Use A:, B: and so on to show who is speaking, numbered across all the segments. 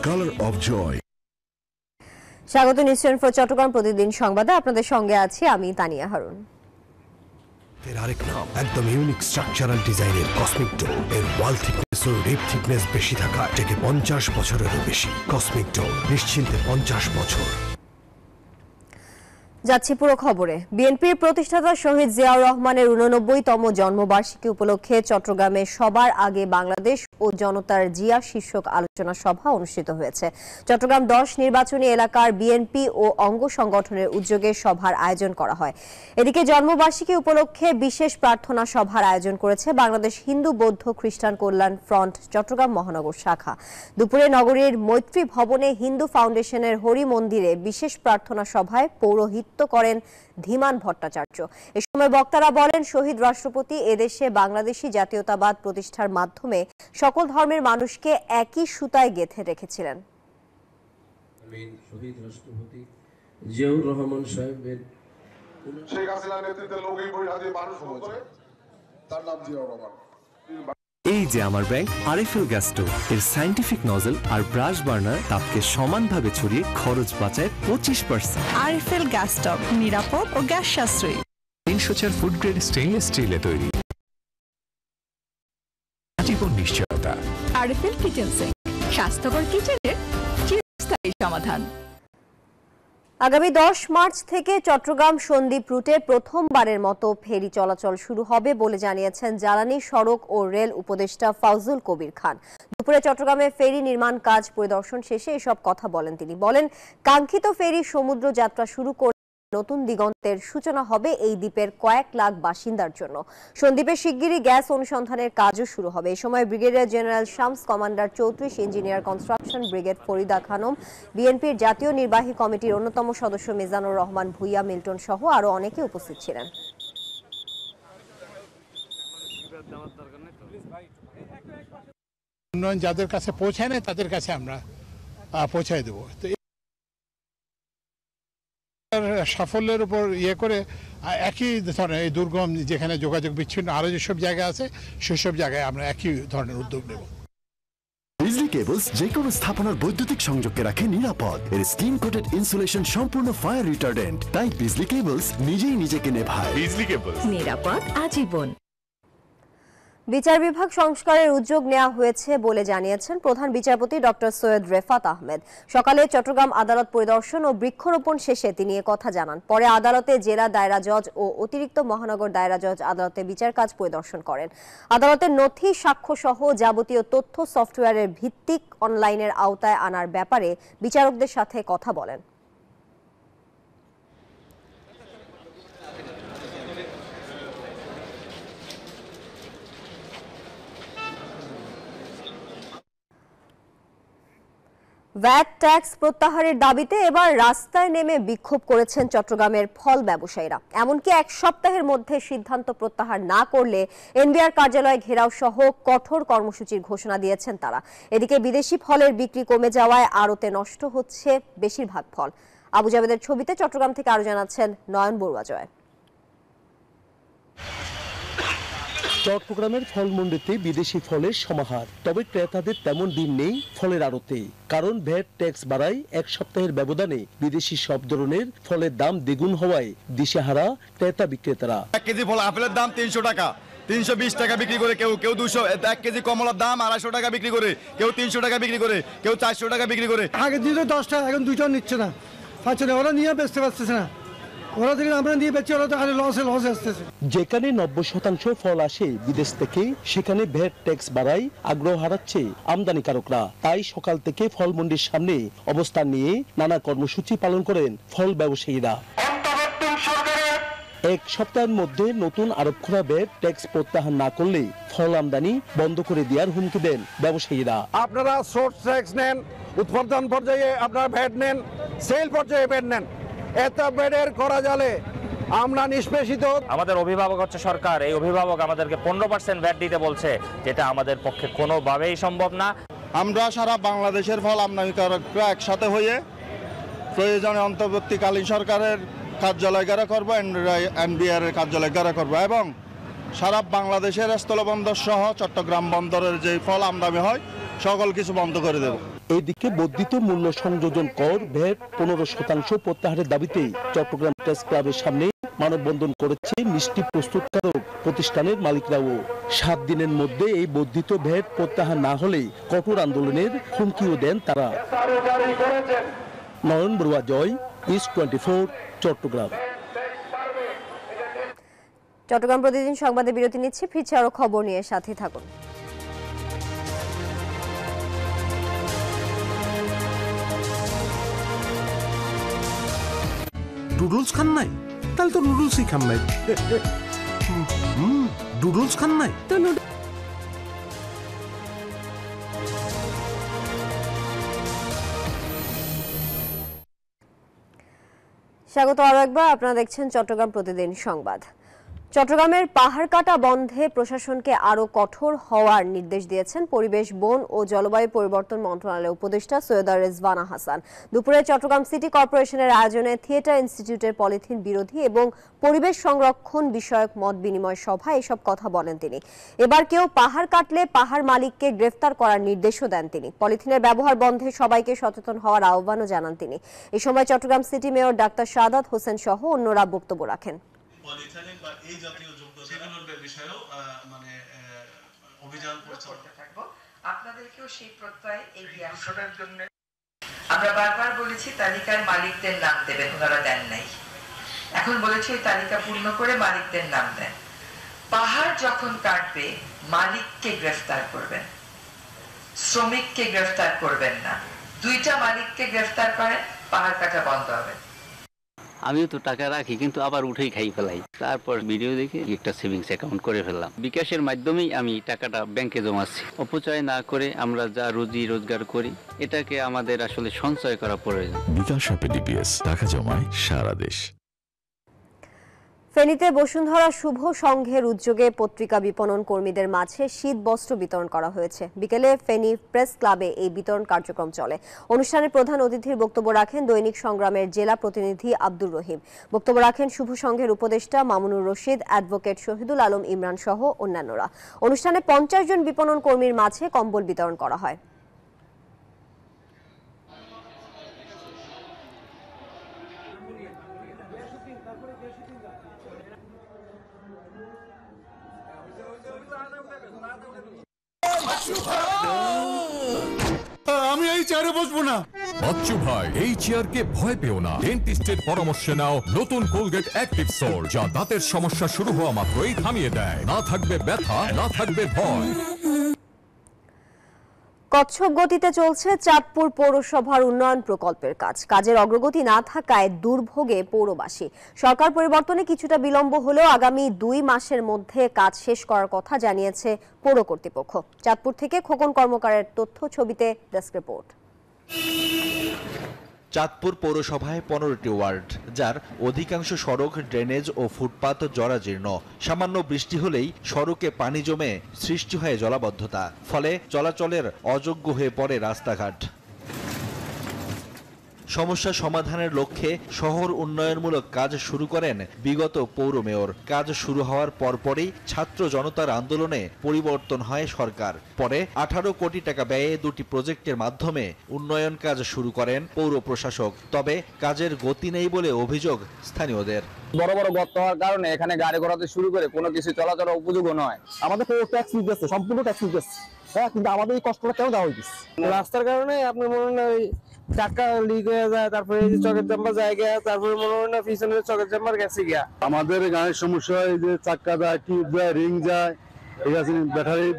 A: color of joy.
B: স্বাগত news for Chittagong প্রতিদিন সংবাদে আপনাদের সঙ্গে আছি আমি তানিয়া হারুন।
A: এর আরেক নাম একদম ইউনিক স্ট্রাকচারাল ডিজাইনের কসমিক ডো। এর ওয়াল থিকনেস ও রিপ থিকনেস বেশি থাকা থেকে 50 বছরেরও বেশি। কসমিক ডো, নিশ্চিন্তে 50 বছর।
B: যাচ্ছি পুরো খবরে। বিএনপির প্রতিষ্ঠাতা শহীদ জিয়াউর রহমানের 89তম জন্মবার্ষিকী উপলক্ষে চট্টগ্রামে সবার আগে বাংলাদেশ ও জনতার জিয়া শীর্ষক আলোচনা সভা অনুষ্ঠিত হয়েছে। চট্টগ্রাম 10 নির্বাচনী এলাকার বিএনপি ও অঙ্গ সংগঠনের উদ্যোগে সভার আয়োজন করা হয়। এদিকে জন্মবার্ষিকী উপলক্ষে বিশেষ প্রার্থনা সভার আয়োজন করেছে বাংলাদেশ হিন্দু বৌদ্ধ খ্রিস্টান কল্যাণ ফ্রন্ট চট্টগ্রাম মহানগর শাখা। দুপুরে নগরীর মৈত্রী ভবনে হিন্দু ফাউন্ডেশনের হরি মন্দিরে বিশেষ প্রার্থনা সভায় পৌরোহিত্য করেন ধীমান ভট্টাচার্য। এ সময় বক্তারা বলেন, শহীদ রাষ্ট্রপতি এদেশে বাংলাদেশি জাতীয়তাবাদ প্রতিষ্ঠার মাধ্যমে সকল ধর্মের মানুষকে একই সুতায় গেঁথে রেখেছিলেন।
C: শহীদ রাষ্ট্রপতি জিয়াউর রহমান সাহেবের
D: শেখ হাসিনার নেতৃত্বে লৌকিক বৈরাগী মানুষ করে, তার নাম জিয়াউর রহমান।
E: এই যে আমার ব্যাংক আরএফএল গ্যাস স্টোভ, এর সায়েন্টিফিক নজল আর ব্রাশ বার্নার তাপকে সমানভাবে ছড়িয়ে খরচ বাঁচায় 25%।
F: আরএফএল গ্যাস স্টোভ নিরাপদ ও গ্যাস সাশ্রয়ী।
E: 304 ফুড গ্রেড স্টেইনলেস স্টিলে তৈরি। আজীবন নিশ্চয়তা।
F: আরএফএল কিচেন সিঙ্ক, স্বাস্থ্যকর কিচেনের চিরস্থায়ী সমাধান।
B: আগামী 10 মার্চ থেকে চট্টগ্রাম সন্দ্বীপ রুটে প্রথমবারের মতো ফেরি চলাচল শুরু হবে বলে জানিয়েছেন জ্বালানি, সড়ক ও রেল উপদেষ্টা ফাউজুল কবির খান। দুপুরে চট্টগ্রামে ফেরি নির্মাণ কাজ পরিদর্শন শেষে এসব কথা বলেন তিনি। বলেন, কাঙ্ক্ষিত ফেরি সমুদ্র যাত্রা শুরু করে নতুন দিগন্তের সূচনা হবে এই দ্বীপের কয়েক লাখ বাসিন্দার জন্য। সন্দ্বীপে শিগগিরই গ্যাস অনুসন্ধানের কাজও শুরু হবে। এই সময় brigadier general Shams, commander 34 engineer construction brigade Farida Khanam, বিএনপির জাতীয় নির্বাহী কমিটির অন্যতম সদস্য মিজানুর রহমান ভুইয়া মিল্টন সহ আরো অনেকে উপস্থিত ছিলেন।
G: উন্নয়ন যাদের কাছে পৌঁছায় না তাদের কাছে আমরা পৌঁছায় দেবো। তো সাফল্যের উপর ইয়ে করে একই ধরনের এই দুর্গম যেখানে যোগাযোগ বিচ্ছিন্ন আরো যেসব জায়গা আছে সেসব জায়গায় আমরা একই ধরনের উদ্যোগ নেব।
A: বিজলি কেবলস যে কোনো স্থাপনার বৈদ্যুতিক সংযোগকে রাখে নিরাপদ। এর স্কিন কোটেড ইনসুলেশন সম্পূর্ণ ফায়ার রিটার্ডেন্ট, তাই বিজলি কেবলস নিজেই নিজেকে নেভায়। বিজলি কেবলস,
F: নিরাপদ আজীবন।
B: বিচার বিভাগ সংস্কারের উদ্যোগ নেওয়া হয়েছে বলে জানিয়েছেন প্রধান বিচারপতি ডক্টর সৈয়দ রেফাত আহমেদ। সকালে চট্টগ্রাম আদালত পরিদর্শন ও বৃক্ষরোপণ শেষে তিনি কথা জানান। পরে আদালতে জেলা দায়রা জজ ও অতিরিক্ত মহানগর দায়রা জজ আদালতে বিচার কাজ পরিদর্শন করেন। আদালতের নথি, সাক্ষ্য সহ যাবতীয় তথ্য সফটওয়্যারের ভিত্তিক অনলাইনের আওতায় আনার ব্যাপারে বিচারকদের সাথে কথা বলেন। ভ্যাট ট্যাক্স প্রত্যাহারের দাবিতে এবার রাস্তায় নেমে বিক্ষোভ করেছেন চট্টগ্রামের ফল ব্যবসায়ীরা। এমনকি এক সপ্তাহের মধ্যে সিদ্ধান্ত প্রত্যাহার না করলে এনবিআর কার্যালয় ঘেরাও সহ কঠোর কর্মসূচির ঘোষণা দিয়েছেন তারা। এদিকে বিদেশি ফলের বিক্রি কমে যাওয়ায় আড়তে নষ্ট হচ্ছে বেশিরভাগ ফল। আবু জাবেদের ছবিতে চট্টগ্রাম থেকে আরো জানাচ্ছেন নয়ন বড়ুয়া জয়।
H: চট্টগ্রামের ফলমন্ডিতে বিদেশি ফলের সমাহার, তবে ক্রেতাদের তেমন দিন নেই ফলের আড়তে। কারণ ভ্যাট ট্যাক্স বাড়ায় এক সপ্তাহের ব্যবধানে বিদেশি সব ধরনের ফলের দাম দ্বিগুণ হওয়ায় দিশেহারা ক্রেতা বিক্রেতারা।
I: 1 কেজি ফল আপেলের দাম 300 টাকা, 320 টাকা বিক্রি করে, কেউ 200। 1 কেজি কমলার দাম 250 টাকা বিক্রি করে, কেউ 300 টাকা বিক্রি করে, কেউ 400 টাকা বিক্রি করে।
J: আগে দিত 10 টাকা, এখন 2 টাকা নিচ্ছে না, পাচ্ছে না, ওরা নিয়ে বেচতে পারতেছে না।
H: যেখানে 90% ফল আসে বিদেশ থেকে, সেখানে ভ্যাট ট্যাক্স বাড়ায় আগ্রহ হারাচ্ছে আমদানিকারকরা। তাই সকাল থেকে ফল মন্ডির সামনে অবস্থান নিয়ে নানা কর্মসূচি পালন করেন ফল ব্যবসায়ীরা। এক সপ্তাহের মধ্যে নতুন আরোপ করা ভ্যাট ট্যাক্স প্রত্যাহার না করলে ফল আমদানি বন্ধ করে দেওয়ার হুমকি দেন ব্যবসায়ীরা।
I: আপনারা সোর্স ট্যাক্স নেন, উৎপাদন পর্যায়ে আপনারা ভ্যাট নেন, সেল পর্যায়ে ভ্যাট নেন, এত বেডের করা যালে আমরা নিষ্পেষিত। আমাদের অভিভাবক হচ্ছে সরকার, এই অভিভাবক আমাদেরকে 15% ভ্যাট দিতে বলছে, যেটা আমাদের পক্ষে কোনোভাবেই সম্ভব না। আমরা সারা বাংলাদেশের ফল আমদানিকারকরা একসাথে হয়ে প্রয়োজনে অন্তর্বর্তীকালীন সরকারের কার্যালয় ঘেরা করবো, এনবিআর এর কার্যালয় ঘেরা করবো এবং সারা বাংলাদেশের স্থলবন্দর সহ চট্টগ্রাম বন্দরের যে ফল আমদানি হয় সকল কিছু বন্ধ করে দেব।
H: এদিকে বর্ধিত মূল্য সংযোজন কর ভ্যাট 15% প্রত্যাহারের দাবিতে চট্টগ্রাম প্রেস ক্লাবের সামনে মানববন্ধন করেছে মিষ্টি প্রস্তুতকারক প্রতিষ্ঠানের মালিকরাও। 7 দিনের মধ্যে এই বর্ধিত ভ্যাট প্রত্যাহার না হলে কঠোর আন্দোলনের হুমকিও দেন তারা। নয়ন বড়ুয়া জয়, ইস্ট 24, চট্টগ্রাম।
B: চট্টগ্রাম প্রতিদিন সংবাদে বিরতি নিচ্ছি, ফিরছে আরো খবর নিয়ে, সাথে থাকুন।
A: নুডলস খান নাই? তাহলে তো নুডলসই খান নাই। নুডলস খান নাই তো
B: স্বাগত আরো একবার, আপনারা দেখছেন চট্টগ্রাম প্রতিদিন সংবাদ। চট্টগ্রামের পাহাড় কাটা বন্ধে প্রশাসনকে আরো কঠোর হওয়ার নির্দেশ দিয়েছেন পরিবেশ, বন ও জলবায়ু পরিবর্তন মন্ত্রণালয়ের উপদেষ্টা সৈয়দা রেজওয়ানা হাসান। দুপুরে চট্টগ্রাম সিটি কর্পোরেশনের আয়োজনে থিয়েটার ইনস্টিটিউটের পলিথিন বিরোধী এবং পরিবেশ সংরক্ষণ বিষয়ক মত বিনিময় সভায় এসব কথা বলেন তিনি। এবার কেউ পাহাড় কাটলে পাহাড় মালিককে গ্রেফতার করার নির্দেশও দেন তিনি। পলিথিনের ব্যবহার বন্ধে সবাইকে সচেতন হওয়ার আহ্বানও জানান তিনি। এই সময় Chittagong city mayor doctor Shahadat Hossain সহ অন্যরা বক্তব্য রাখেন।
K: পলিথিন বা এই জাতীয় যোগ্যতার বিষয়েও মানে অভিযান পরিচালনা থাকবো। আপনাদেরকেও সেই প্রত্যয় এগিয়ে আসার জন্য আমরা বারবার বলেছি তালিকার মালিকদের নাম দেবেন, ওনারা দেন নাই। এখন বলেছি ওই তালিকা পূর্ণ করে মালিকদের নাম দেন। পাহাড় যখন কাটবে মালিককে গ্রেফতার করবেন, শ্রমিককে গ্রেফতার করবেন না। দুইটা মালিককে গ্রেফতার করেন, পাহাড় কাটা বন্ধ হবে।
L: আমিও তো টাকা রাখি, কিন্তু আবার উঠেই খাই ফেলাই। তারপর ভিডিও দেখে একটা সেভিংস অ্যাকাউন্ট করে ফেললাম। বিকাশের মাধ্যমেই আমি টাকাটা ব্যাংকে জমাচ্ছি। অপচয় না করে আমরা যা রুজি রোজগার করি এটাকে আমাদের আসলে সঞ্চয় করা প্রয়োজন।
M: বিকাশ অ্যাপে ডিপিএস, টাকা জমায় সারা দেশ।
B: ফেনীতে বসুন্ধরা শুভ সংঘের উদ্যোগে পত্রিকা বিপণন কর্মীদের মাঝে শীত বস্ত্র বিতরণ করা হয়েছে। বিকেলে ফেনী প্রেস ক্লাবে এই বিতরণ কার্যক্রম চলে। অনুষ্ঠানে প্রধান অতিথির বক্তব্য রাখেন দৈনিক সংগ্রামের জেলা প্রতিনিধি আব্দুর রহিম। বক্তব্য রাখেন শুভ সংঘের উপদেষ্টা মামুনুর রশিদ, অ্যাডভোকেট শহীদুল আলম ইমরান সহ অন্যান্যরা। অনুষ্ঠানে 50 জন বিপণন কর্মীর মাঝে কম্বল বিতরণ করা হয়।
M: আমি এই চেয়ারে বসবো না। বাচ্চু ভাই, এই চেয়ারকে ভয় পেও না। ডেন্টিস্টের পরামর্শে নাও নতুন কোলগেট অ্যাক্টিভ সোল, যা দাঁতের সমস্যা শুরু হওয়া মাত্রই থামিয়ে দেয়। না থাকবে ব্যথা, না থাকবে ভয়।
B: কচ্ছপ গতিতে চলছে চাঁদপুর পৌরসভার উন্নয়ন প্রকল্পের কাজ। কাজের অগ্রগতি না থাকায় দুর্ভোগে পৌরবাসী। সরকার পরিবর্তনে কিছুটা বিলম্ব হলেও আগামী 2 মাসের মধ্যে কাজ শেষ করার কথা জানিয়েছে পৌর কর্তৃপক্ষ। চাঁদপুর থেকে খোকন কর্মকারের তথ্য, ছবিতে ডেস্ক রিপোর্ট।
N: চাঁদপুর পৌরসভায় 15টি ওয়ার্ড, যার অধিকাংশ সড়ক, ড্রেনেজ ও ফুটপাত জরাজীর্ণ। সামান্য বৃষ্টি হলেই সড়কে পানি জমে সৃষ্টি হয় জলাবদ্ধতা, ফলে চলাচলের অযোগ্য হয়ে পড়ে রাস্তাঘাট। সমস্যা সমাধানের লক্ষ্যে শহর উন্নয়নমূলক কাজ শুরু করেন বিগত পৌর মেয়র। কাজ শুরু হওয়ার পরপরই ছাত্র জনতার আন্দোলনে পরিবর্তন হয় সরকার। পরে 18 কোটি টাকা ব্যয়ে 2টি প্রজেক্টের মাধ্যমে উন্নয়ন কাজ শুরু করেন পৌর প্রশাসক। তবে কাজের গতি নেই বলে অভিযোগ স্থানীয়দের।
O: বড় বড় গর্ত হওয়ার কারণে এখানে গাড়ি ঘোড়াতে শুরু করে কোনো কিছু চলাচল উপযোগ্য নয়। আমাদের ট্যাক্স নিতেছে, সম্পূর্ণ ট্যাক্স নিতেছে, হ্যাঁ, কিন্তু আমাদের এই কষ্টটা কেন দেওয়া হয়েছে? রাস্তার কারণে আপনার মনে হয় চাকা লিক হয়ে যায়, তারপরে এই যে চকের চাম্বার জায়গা, তারপরে মনে হয় না পিছনের চকের চাম্বার গেছে গিয়া। আমাদের গাড়ির সমস্যা হয় যে চাক্কা যায়, টিউব যায়, রিং যায়, ঠিক আছে,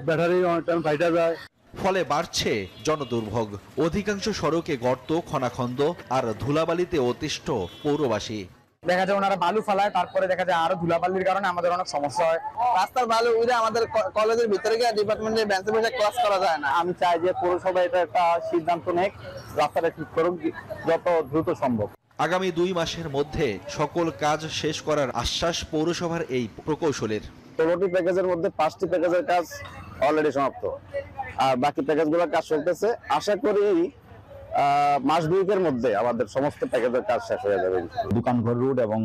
O: ব্যাটারি অনেক টাইম ফাইটা যায়।
N: ফলে বাড়ছে জনদুর্ভোগ। অধিকাংশ সড়কে গর্ত, খনাখন্দ আর ধুলাবালিতে অতিষ্ঠ পৌরবাসী।
O: দেখা যায় ওনারা বালু ফালায়, তারপরে দেখা যায় আরো ধুলাবালির কারণে আমাদের অনেক সমস্যা হয়। রাস্তার বালু উঠে আমাদের কলেজের ভিতরে গিয়ে ডিপার্টমেন্টে বেঞ্চে বসে ক্লাস করা যায় না। আমি চাই যে পৌরসভা এটা একটা সিদ্ধান্ত নেক, রাস্তাটা ঠিক করুক যত দ্রুত সম্ভব।
N: আগামী 2 মাসের মধ্যে সকল কাজ শেষ করার আশ্বাস পৌরসভার এই প্রকৌশলীর।
O: 16টি প্যাকেজের মধ্যে 5টি প্যাকেজের কাজ অলরেডি সমাপ্ত, আর বাকি প্যাকেজগুলোর কাজ চলতেছে। আশা করি মাস দুয়েকের মধ্যে আমাদের সমস্ত প্যাকেজের কাজ শেষ হয়ে যাবে।
P: দোকানঘর রোড এবং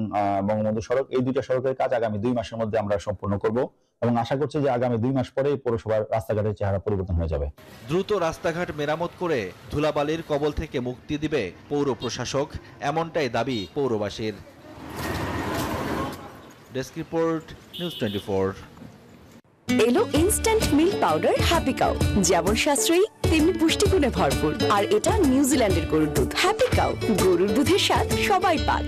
P: বঙ্গবন্ধু সড়ক, এই দুইটা সড়কের কাজ আগামী 2 মাসের মধ্যে আমরা সম্পূর্ণ করব এবং আশা করছি যে আগামী 2 মাস পরে পৌরসভার রাস্তাঘাটের চেহারা পরিবর্তন হয়ে যাবে।
N: দ্রুত রাস্তাঘাট মেরামত করে ধুলাবালির কবল থেকে মুক্তি দিবে পৌর প্রশাসক, এমনটাই দাবি পৌরবাসীর। Desk report, news 24।
F: এলো instant milk powder happy cow, যেমন সাশ্রয়ী তেমনি পুষ্টিগুণে ভরপুর। আর এটা নিউজিল্যান্ডের গরুর দুধ। হ্যাপি কাউ, গরুর দুধের স্বাদ সবাই পাক।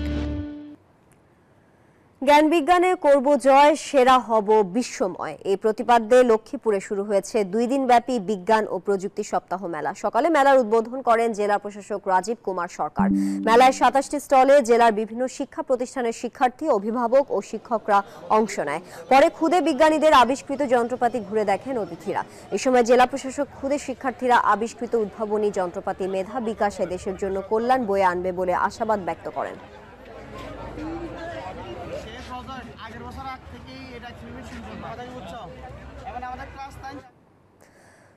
B: জ্ঞান বিজ্ঞানে করব জয়, সেরা হব বিশ্বময়, এই প্রতিপাদ্যে লক্ষ্মীপুরে শুরু হয়েছে 2 দিন ব্যাপী বিজ্ঞান ও প্রযুক্তি সপ্তাহ মেলা। সকালে মেলার উদ্বোধন করেন জেলা প্রশাসক রাজীব কুমার সরকার। মেলায় 27টি স্টলে জেলার বিভিন্ন শিক্ষা প্রতিষ্ঠানের শিক্ষার্থী, অভিভাবক ও শিক্ষকরা অংশ নেয়। পরে খুদে বিজ্ঞানীদের আবিষ্কৃত যন্ত্রপাতি ঘুরে দেখেন অতিথিরা। এ সময় জেলা প্রশাসক খুদে শিক্ষার্থীরা আবিষ্কৃত উদ্ভাবনী যন্ত্রপাতি মেধা বিকাশে দেশের জন্য কল্যাণ বয়ে আনবে বলে আশাবাদ ব্যক্ত করেন।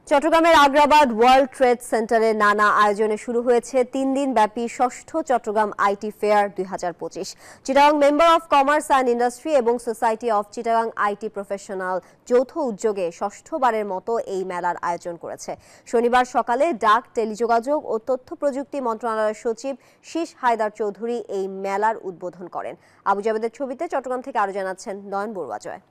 B: চট্টগ্রামের আগ্রাবাদ ওয়ার্ল্ড ট্রেড সেন্টারে নানা আয়োজনে শুরু হয়েছে 3 দিন ব্যাপী 6ষ্ঠ Chattogram IT fair 2025। Chittagong member of commerce and industry এবং society of Chittagong IT professional যৌথ উদ্যোগে 6ষ্ঠবারের মতো এই মেলার আয়োজন করেছে। শনিবার সকালে ডাক, টেলিযোগাযোগ ও তথ্য প্রযুক্তি মন্ত্রণালয়ের সচিব শীষ হায়দার চৌধুরী এই মেলার উদ্বোধন করেন। আবু জাবেদের ছবিতে চট্টগ্রাম থেকে আরো জানাচ্ছেন নয়ন বড়ুয়া জয়।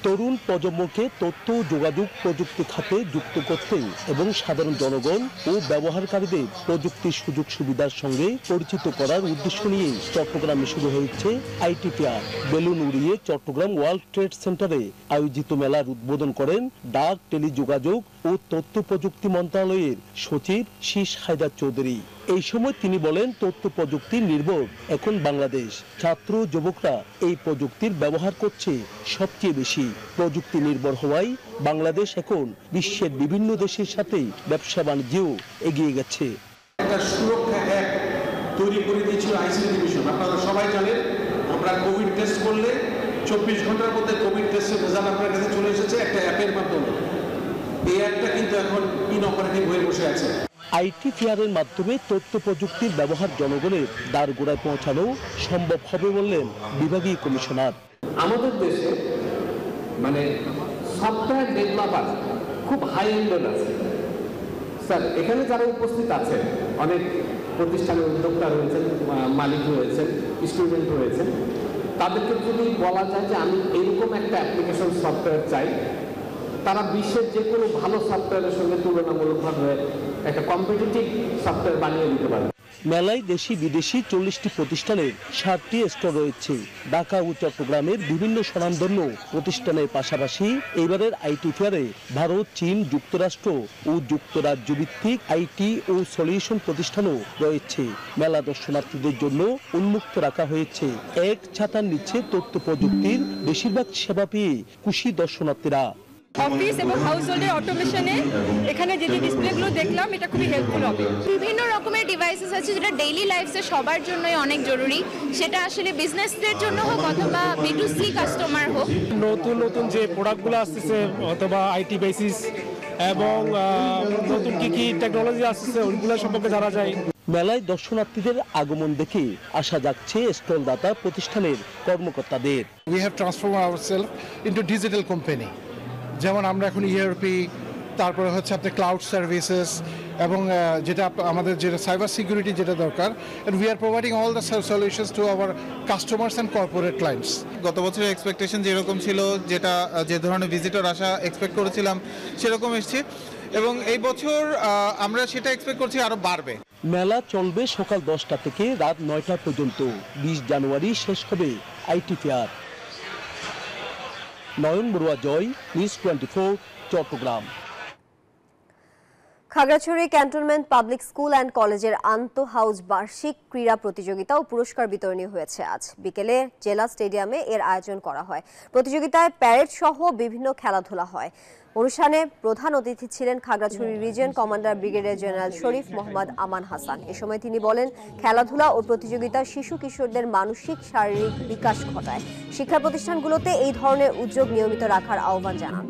H: তরুণ প্রজন্মকে তথ্য যোগাযোগ প্রযুক্তি খাতে যুক্ত করতে এবং সাধারণ জনগণ ও ব্যবহারকারীদের প্রযুক্তির সুযোগ সুবিধার সঙ্গে পরিচিত করার উদ্দেশ্য নিয়ে চট্টগ্রামে শুরু হয়েছে আইটি ফেয়ার। বেলুন উড়িয়ে চট্টগ্রাম ওয়ার্ল্ড ট্রেড সেন্টারে আয়োজিত মেলার উদ্বোধন করেন ডাক, টেলিযোগাযোগ ও তথ্য প্রযুক্তি মন্ত্রণালয়ের সচিব শীষ হায়দার চৌধুরী। এই সময় তিনি বলেন, তথ্য প্রযুক্তি নির্ভর এখন বাংলাদেশ। ছাত্র যুবকরা এই প্রযুক্তির ব্যবহার করছে সবচেয়ে বেশি। প্রযুক্তি নির্ভর হওয়ায় বাংলাদেশ এখন বিশ্বের বিভিন্ন দেশের সাথে ব্যবসা বাণিজ্যেও এগিয়ে গেছে।
Q: একটা সুরক্ষা অ্যাপ তৈরি করে দিয়েছিল আইসিটি ডিভিশন। আপনারা সবাই জানেন, আমরা কোভিড টেস্ট করলে 24 ঘন্টার মধ্যে কোভিড টেস্টের রেজাল্ট আপনার কাছে চলে এসেছে একটা অ্যাপের মাধ্যমে। এই অ্যাপটা কিন্তু এখন ইনঅপারেটিভ হয়ে বসে আছে।
H: আইটি ফেয়ারের মাধ্যমে তথ্য প্রযুক্তির ব্যবহার জনগণের দ্বারগোড়ায় পৌঁছানো সম্ভব হবে বললেন বিভাগীয় কমিশনার।
R: আমাদের দেশে মানে সফটওয়্যার ডেভেলপার খুব হাই এন্ডের আছে স্যার। এখানে যারা উপস্থিত আছেন, অনেক প্রতিষ্ঠানের উদ্যোক্তা রয়েছেন, মালিক রয়েছেন, স্টুডেন্ট রয়েছেন, তাদেরকে যদি বলা যায় যে আমি এইরকম একটা অ্যাপ্লিকেশন সফটওয়্যার চাই, তারা বিশ্বের যে কোনো ভালো সফটওয়্যারের সঙ্গে তুলনামূলকভাবে একটা কম্পিটিটিভ সফটওয়্যার বানিয়ে দিতে পারে।
H: মেলায় দেশি বিদেশি 40টি প্রতিষ্ঠানের 60টি স্টল রয়েছে। ঢাকা ও চট্টগ্রামের বিভিন্ন স্বনামধন্য প্রতিষ্ঠানের পাশাপাশি এবারের আইটি ফেয়ারে ভারত, চীন, যুক্তরাষ্ট্র ও যুক্তরাজ্য ভিত্তিক আইটি ও সলিউশন প্রতিষ্ঠানও রয়েছে। মেলা দর্শনার্থীদের জন্য উন্মুক্ত রাখা হয়েছে। এক ছাতার নিচে তথ্য প্রযুক্তির বেশিরভাগ সেবা পেয়ে খুশি দর্শনার্থীরা।
S: অফিস এবং হাউসহোল্ডের অটোমেশনে এখানে যে ডিসপ্লেগুলো দেখলাম, এটা খুবই হেল্পফুল হবে।
T: বিভিন্ন রকমের ডিভাইসেস আছে যেটা ডেইলি লাইফে সবার জন্যই অনেক জরুরি, সেটা আসলে বিজনেসদের জন্য হোক অথবা B2C কাস্টমার হোক।
U: নতুন নতুন যে প্রোডাক্টগুলো আসছে অথবা আইটি বেসিস এবং নতুন কি টেকনোলজি আসছে ওইগুলো সম্পর্কে জানা যায়।
H: মেলায় দর্শনার্থীদের আগমন দেখে আশা যাচ্ছে স্টলদাতা প্রতিষ্ঠানের কর্মকর্তাদের।
G: We have transformed ourselves into digital company. যেমন আমরা এখন ERP, তারপরে হচ্ছে আপনার ক্লাউড সার্ভিসেস এবং যেটা আমাদের যেটা সাইবার সিকিউরিটি যেটা দরকার, and we are providing all the solutions to our customers and corporate clients.
V: গত বছরের এক্সপেকটেশন যেরকম ছিল, যেটা যে ধরনের ভিজিটর আসা এক্সপেক্ট করেছিলাম সেরকম এসেছে, এবং এই বছর আমরা সেটা এক্সপেক্ট করছি আরো বাড়বে।
H: মেলা চলবে সকাল 10টা থেকে রাত 9টা পর্যন্ত। 20 জানুয়ারি শেষ হবে IT fair. Nayan Barua Joy, news 24, Chattogram.
B: Khagrachari cantonment public school and কলেজের আন্ত হাউস বার্ষিক ক্রীড়া প্রতিযোগিতা ও পুরস্কার বিতরণী হয়েছে আজ বিকেলে জেলা স্টেডিয়ামে এর আয়োজন করা হয়। প্রতিযোগিতায় প্যারেড সহ বিভিন্ন খেলাধুলা হয়। অনুষ্ঠানে প্রধান অতিথি ছিলেন Khagrachari region commander brigadier general Sharif Mohammad Aman Hasan. এ সময় তিনি বলেন, খেলাধুলা ও প্রতিযোগিতা শিশু কিশোরদের মানসিক শারীরিক বিকাশ ঘটায়। শিক্ষা প্রতিষ্ঠানগুলোতে এই ধরনের উদ্যোগ নিয়মিত রাখার আহ্বান জানান।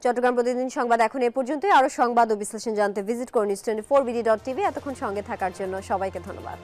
B: চট্টগ্রাম প্রতিদিন সংবাদ এখন এ পর্যন্তই। আরো সংবাদ ও বিশ্লেষণ জানতে ভিজিট করুন news24bd.tv। এতক্ষণ সঙ্গে থাকার জন্য সবাইকে ধন্যবাদ।